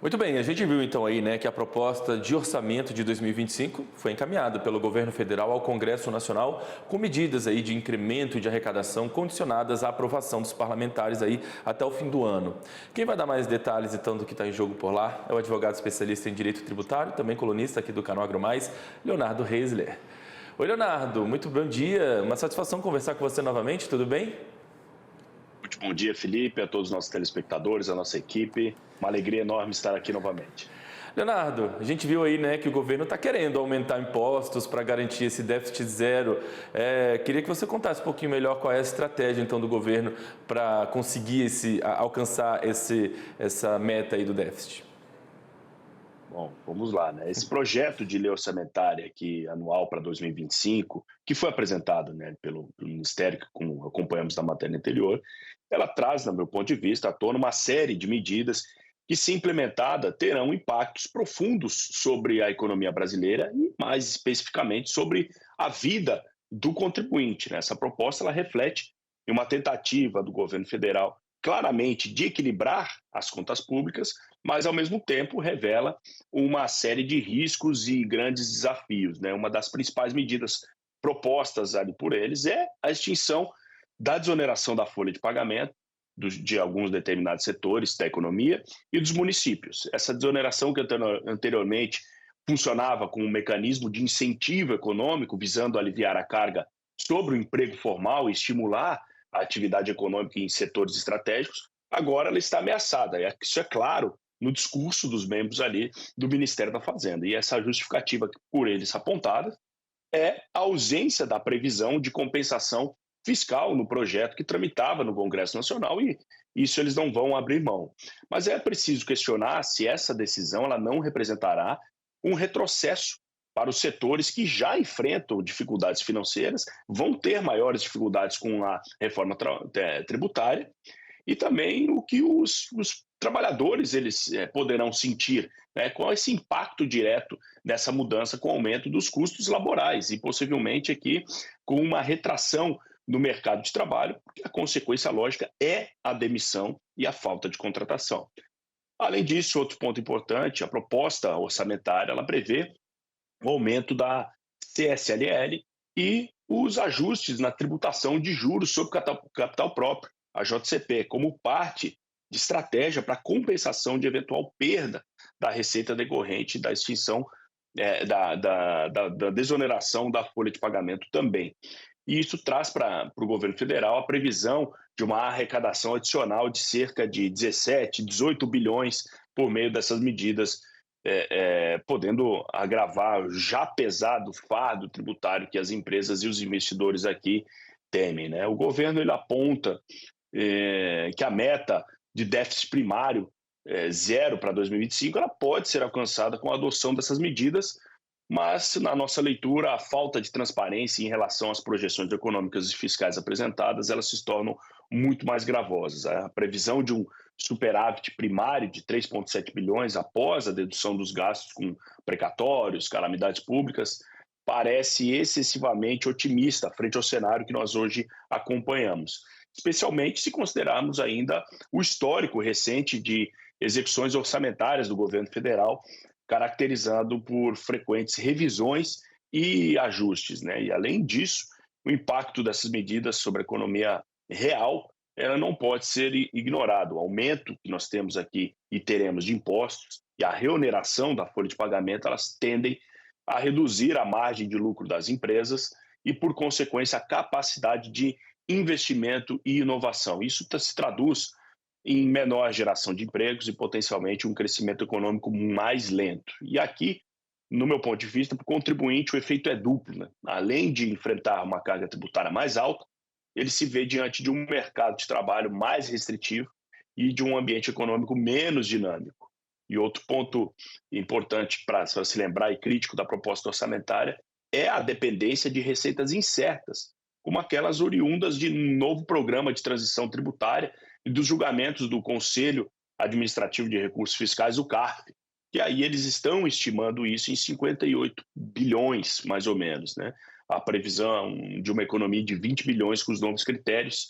Muito bem, a gente viu então aí, né, que a proposta de orçamento de 2025 foi encaminhada pelo governo federal ao Congresso Nacional com medidas aí de incremento de arrecadação condicionadas à aprovação dos parlamentares aí até o fim do ano. Quem vai dar mais detalhes então do que está em jogo por lá é o advogado especialista em direito tributário, também colunista aqui do canal AgroMais, Leonardo Reisler. Oi, Leonardo, muito bom dia, uma satisfação conversar com você novamente, tudo bem? Muito bom dia, Felipe, a todos os nossos telespectadores, a nossa equipe. Uma alegria enorme estar aqui novamente. Leonardo, a gente viu aí, né, que o governo está querendo aumentar impostos para garantir esse déficit zero. Queria que você contasse um pouquinho melhor qual é a estratégia então do governo para conseguir alcançar essa meta aí do déficit. Bom, vamos lá, né? Esse projeto de lei orçamentária aqui, anual para 2025, que foi apresentado, né, pelo Ministério, que como acompanhamos na matéria anterior, ela traz, no meu ponto de vista, à tona uma série de medidas que, se implementada, terão impactos profundos sobre a economia brasileira e, mais especificamente, sobre a vida do contribuinte, né? Essa proposta ela reflete uma tentativa do governo federal claramente de equilibrar as contas públicas, mas, ao mesmo tempo, revela uma série de riscos e grandes desafios, né? Uma das principais medidas propostas ali por eles é a extinção da desoneração da folha de pagamento de alguns determinados setores da economia e dos municípios. Essa desoneração que anteriormente funcionava como um mecanismo de incentivo econômico, visando aliviar a carga sobre o emprego formal e estimular a atividade econômica em setores estratégicos, agora ela está ameaçada. Isso é claro no discurso dos membros ali do Ministério da Fazenda. E essa justificativa por eles apontada é a ausência da previsão de compensação fiscal no projeto que tramitava no Congresso Nacional e isso eles não vão abrir mão. Mas é preciso questionar se essa decisão ela não representará um retrocesso para os setores que já enfrentam dificuldades financeiras, vão ter maiores dificuldades com a reforma tributária e também o que os trabalhadores eles poderão sentir, né, com esse impacto direto dessa mudança com o aumento dos custos laborais e possivelmente aqui com uma retração no mercado de trabalho, porque a consequência lógica é a demissão e a falta de contratação. Além disso, outro ponto importante, a proposta orçamentária ela prevê o aumento da CSLL e os ajustes na tributação de juros sobre capital próprio, a JCP, como parte de estratégia para compensação de eventual perda da receita decorrente da extinção da desoneração da folha de pagamento também. E isso traz para o governo federal a previsão de uma arrecadação adicional de cerca de 17, 18 bilhões por meio dessas medidas, podendo agravar o já pesado fardo tributário que as empresas e os investidores aqui temem, né? O governo ele aponta que a meta de déficit primário zero para 2025 ela pode ser alcançada com a adoção dessas medidas, mas, na nossa leitura, a falta de transparência em relação às projeções econômicas e fiscais apresentadas, elas se tornam muito mais gravosas. A previsão de um superávit primário de 3,7 bilhões após a dedução dos gastos com precatórios, calamidades públicas, parece excessivamente otimista frente ao cenário que nós hoje acompanhamos, especialmente se considerarmos ainda o histórico recente de execuções orçamentárias do governo federal, caracterizado por frequentes revisões e ajustes, né? E, além disso, o impacto dessas medidas sobre a economia real ela não pode ser ignorado. O aumento que nós temos aqui e teremos de impostos e a reoneração da folha de pagamento, elas tendem a reduzir a margem de lucro das empresas e, por consequência, a capacidade de investimento e inovação. Isso se traduz em menor geração de empregos e potencialmente um crescimento econômico mais lento. E aqui, no meu ponto de vista, para o contribuinte o efeito é duplo, né? Além de enfrentar uma carga tributária mais alta, ele se vê diante de um mercado de trabalho mais restritivo e de um ambiente econômico menos dinâmico. E outro ponto importante para se lembrar e crítico da proposta orçamentária é a dependência de receitas incertas, como aquelas oriundas de um novo programa de transição tributária e dos julgamentos do Conselho Administrativo de Recursos Fiscais, o CARF, que aí eles estão estimando isso em 58 bilhões, mais ou menos, né? A previsão de uma economia de 20 bilhões com os novos critérios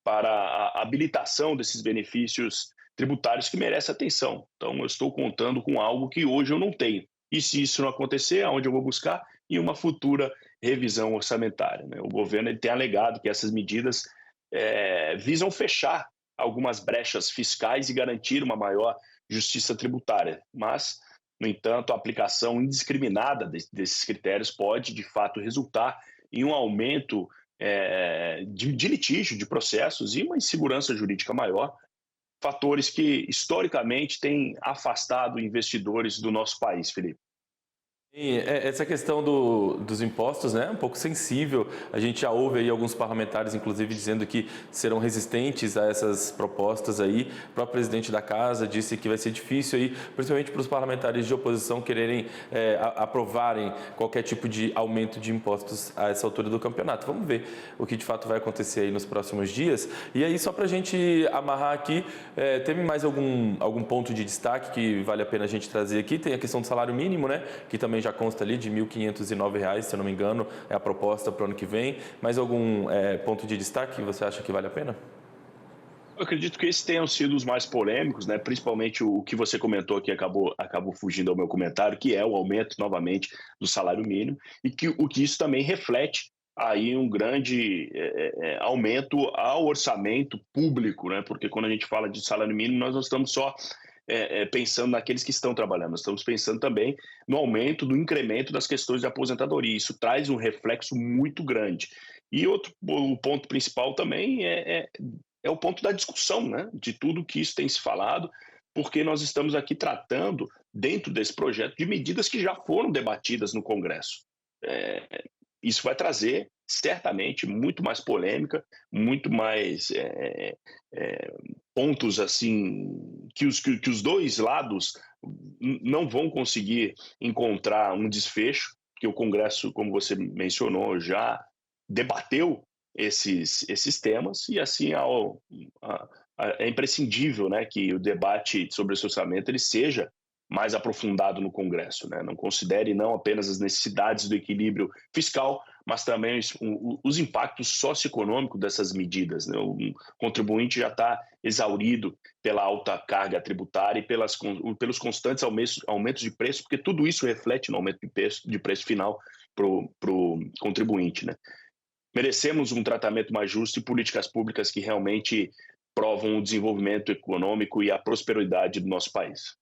para a habilitação desses benefícios tributários que merecem atenção. Então, eu estou contando com algo que hoje eu não tenho. E se isso não acontecer, aonde eu vou buscar? Em uma futura revisão orçamentária, né? O governo ele tem alegado que essas medidas visam fechar algumas brechas fiscais e garantir uma maior justiça tributária. Mas, no entanto, a aplicação indiscriminada desses critérios pode, de fato, resultar em um aumento de litígio, de processos e uma insegurança jurídica maior, fatores que, historicamente, têm afastado investidores do nosso país, Felipe. E essa questão dos impostos, né, é um pouco sensível. A gente já ouve aí alguns parlamentares, inclusive, dizendo que serão resistentes a essas propostas aí. O próprio presidente da casa disse que vai ser difícil aí, principalmente para os parlamentares de oposição quererem aprovarem qualquer tipo de aumento de impostos a essa altura do campeonato. Vamos ver o que de fato vai acontecer aí nos próximos dias. E aí, só para a gente amarrar aqui, teve mais algum ponto de destaque que vale a pena a gente trazer aqui? Tem a questão do salário mínimo, né, que também já consta ali de R$ 1.509, se eu não me engano, é a proposta para o ano que vem. Mais algum ponto de destaque que você acha que vale a pena? Eu acredito que esses tenham sido os mais polêmicos, né? Principalmente o que você comentou aqui acabou fugindo ao meu comentário, que é o aumento novamente do salário mínimo e o que isso também reflete aí um grande aumento ao orçamento público, né? Porque quando a gente fala de salário mínimo, nós não estamos só pensando naqueles que estão trabalhando, nós estamos pensando também no aumento do incremento das questões de aposentadoria. Isso traz um reflexo muito grande. E o ponto principal também é o ponto da discussão, né, de tudo que isso tem se falado, porque nós estamos aqui tratando, dentro desse projeto, de medidas que já foram debatidas no Congresso. Isso vai trazer, certamente, muito mais polêmica, muito mais pontos assim que os dois lados não vão conseguir encontrar um desfecho, que o Congresso, como você mencionou, já debateu esses temas e assim é imprescindível, né, que o debate sobre esse orçamento ele seja mais aprofundado no Congresso, né? Não considere não apenas as necessidades do equilíbrio fiscal, mas também os impactos socioeconômicos dessas medidas, né? O contribuinte já está exaurido pela alta carga tributária e pelos constantes aumentos de preço, porque tudo isso reflete no aumento de preço final para o contribuinte, né? Merecemos um tratamento mais justo e políticas públicas que realmente provam o desenvolvimento econômico e a prosperidade do nosso país.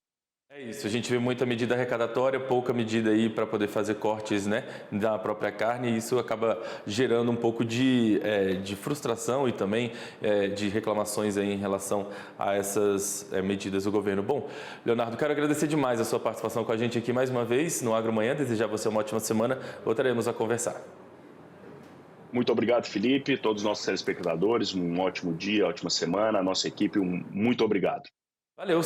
É isso, a gente vê muita medida arrecadatória, pouca medida aí para poder fazer cortes, né, da própria carne, e isso acaba gerando um pouco de frustração e também de reclamações aí em relação a essas medidas do governo. Bom, Leonardo, quero agradecer demais a sua participação com a gente aqui mais uma vez no Agro Manhã, desejar você uma ótima semana, voltaremos a conversar. Muito obrigado, Felipe, todos os nossos telespectadores, um ótimo dia, ótima semana, a nossa equipe, muito obrigado. Valeu!